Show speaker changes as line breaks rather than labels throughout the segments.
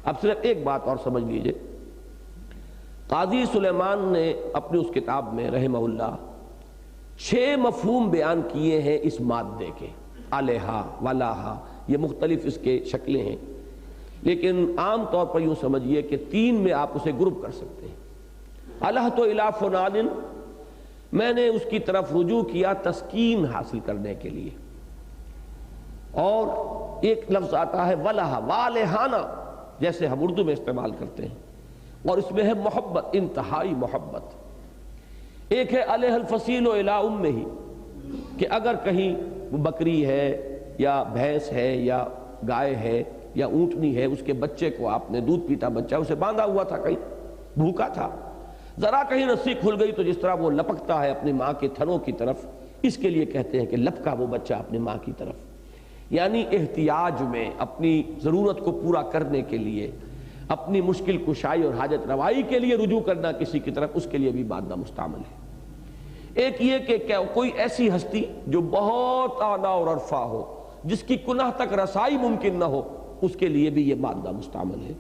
اب صرف ایک بات اور سمجھ لیجئے، قاضی سلیمان نے اپنی اس کتاب میں رحمہ اللہ 6 مفہوم بیان کیے ہیں اس مادے کے، علیہا ولاہا، یہ مختلف اس کے شکلیں ہیں، لیکن عام طور پر یوں سمجھیے کہ 3 میں آپ اسے گروپ کر سکتے ہیں۔ الہت الی فلان، میں نے اس کی طرف رجوع کیا تسکین حاصل کرنے کے لیے، اور ایک لفظ آتا ہے ولہا، والہانہ، جیسے ہم اردو میں استعمال کرتے ہیں، اور اس میں ہے محبت، انتہائی محبت۔ ایک ہے علیہ الفصیل الی امہ، کہ اگر کہیں وہ بکری ہے یا بھینس ہے یا گائے ہے یا اونٹنی ہے، اس کے بچے کو آپ نے، دودھ پیتا بچہ، اسے باندھا ہوا تھا، کہیں بھوکا تھا، ذرا کہیں رسی کھل گئی تو جس طرح وہ لپکتا ہے اپنی ماں کے تھنوں کی طرف، اس کے لیے کہتے ہیں کہ لپکا وہ بچہ اپنی ماں کی طرف، یعنی احتیاج میں اپنی ضرورت کو پورا کرنے کے لیے، اپنی مشکل کشائی اور حاجت روائی کے لیے رجوع کرنا کسی کی طرف، اس کے لیے بھی مادہ مستعمل ہے۔ ایک یہ کہ کوئی ایسی ہستی جو بہت اعلیٰ اور عرفہ ہو، جس کی کنہ تک رسائی ممکن نہ ہو، اس کے لیے بھی یہ مادہ مستعمل ہے۔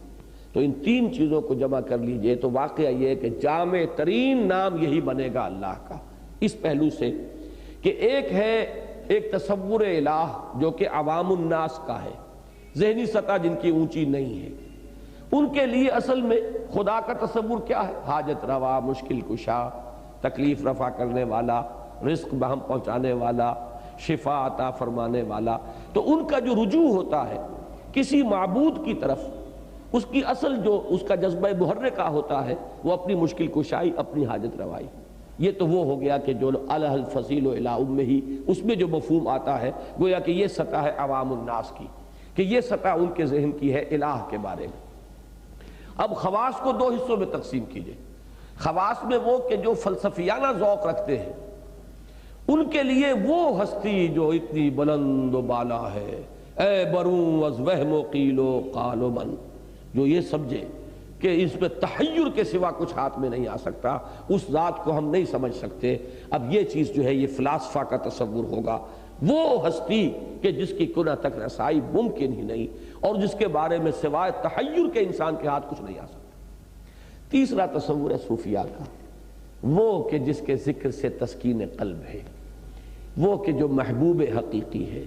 تو ان 3 چیزوں کو جمع کر لیجئے تو واقعہ یہ ہے کہ جامع ترین نام یہی بنے گا اللہ کا، اس پہلو سے کہ ایک ہے ایک تصور الہ جو کہ عوام الناس کا ہے، ذہنی سطح جن کی اونچی نہیں ہے، ان کے لیے اصل میں خدا کا تصور کیا ہے؟ حاجت روا، مشکل کشا، تکلیف رفع کرنے والا، رزق بہم پہنچانے والا، شفا عطا فرمانے والا۔ تو ان کا جو رجوع ہوتا ہے کسی معبود کی طرف، اس کی اصل جو اس کا جذبہ محرکہ ہوتا ہے وہ اپنی مشکل کشائی، اپنی حاجت روائی۔ یہ تو وہ ہو گیا کہ جو الہ الفصیل الی امہ، اس میں جو مفہوم آتا ہے گویا کہ یہ سطح ہے عوام الناس کی، کہ یہ سطح ان کے ذہن کی ہے الہ کے بارے میں۔ اب خواص کو 2 حصوں میں تقسیم کیجئے۔ خواص میں وہ کہ جو فلسفیانہ ذوق رکھتے ہیں، ان کے لیے وہ ہستی جو اتنی بلند و بالا ہے، اے بروں از وہم و قیل و قال و من، جو یہ سمجھے کہ اس میں تحیر کے سوا کچھ ہاتھ میں نہیں آ سکتا، اس ذات کو ہم نہیں سمجھ سکتے، اب یہ چیز جو ہے یہ فلاسفہ کا تصور ہوگا، وہ ہستی کہ جس کی کنہ تک رسائی ممکن ہی نہیں، اور جس کے بارے میں سوائے تحیر کے انسان کے ہاتھ کچھ نہیں آ سکتا۔ تیسرا تصور ہے صوفیاء کا، وہ کہ جس کے ذکر سے تسکین قلب ہے، وہ کہ جو محبوب حقیقی ہے،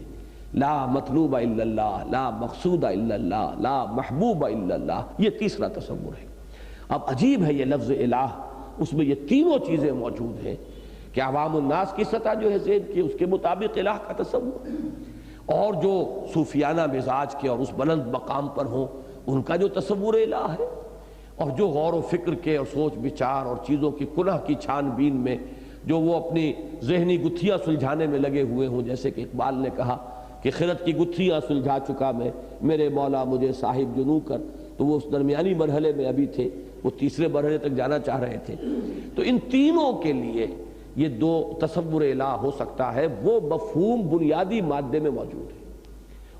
لا مطلوب الا اللہ، لا مقصود الا اللہ، لا محبوب الا اللہ، یہ تیسرا تصور ہے۔ اب عجیب ہے یہ لفظ الہ، اس میں یہ تینوں چیزیں موجود ہیں کہ عوام الناس کی سطح جو ہے ذہن کی، اس کے مطابق الہ کا تصور، اور جو صوفیانہ مزاج کے اور اس بلند مقام پر ہوں ان کا جو تصور الہ ہے، اور جو غور و فکر کے اور سوچ بچار اور چیزوں کی کنہ کی چھان بین میں جو وہ اپنی ذہنی گتھیاں سلجھانے میں لگے ہوئے ہوں، جیسے کہ اقبال نے کہا کہ خرد کی گتھیاں سلجھا چکا میں، میرے مولا مجھے صاحب جنوں کر، تو وہ اس درمیانی مرحلے میں ابھی تھے، وہ تیسرے مرحلے تک جانا چاہ رہے تھے۔ تو ان تینوں کے لیے یہ 2 تصور الہ ہو سکتا ہے، وہ مفہوم بنیادی مادے میں موجود ہے،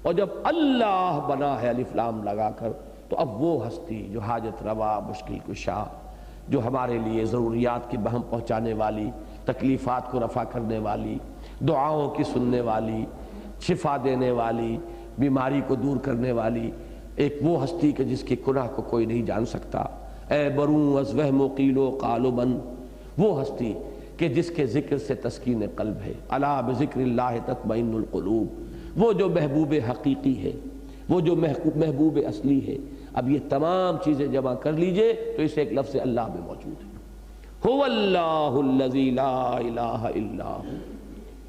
اور جب اللہ بنا ہے الف لام لگا کر، تو اب وہ ہستی جو حاجت روا، مشکل کشا، جو ہمارے لیے ضروریات کی بہم پہنچانے والی، تکلیفات کو رفع کرنے والی، دعاؤں کی سننے والی، شفا دینے والی، بیماری کو دور کرنے والی، ایک وہ ہستی کہ جس کی کنہ کو کوئی نہیں جان سکتا، اے بروں از وہم و قیل و قال و من، وہ ہستی کہ جس کے ذکر سے تسکین قلب ہے، الا بذکر اللہ تطمئن القلوب، وہ جو محبوب حقیقی ہے، وہ جو محبوب اصلی ہے۔ اب یہ تمام چیزیں جمع کر لیجئے تو اسے ایک لفظ اللہ میں موجود ہے، هو اللہ الذی لا الہ الا ہو۔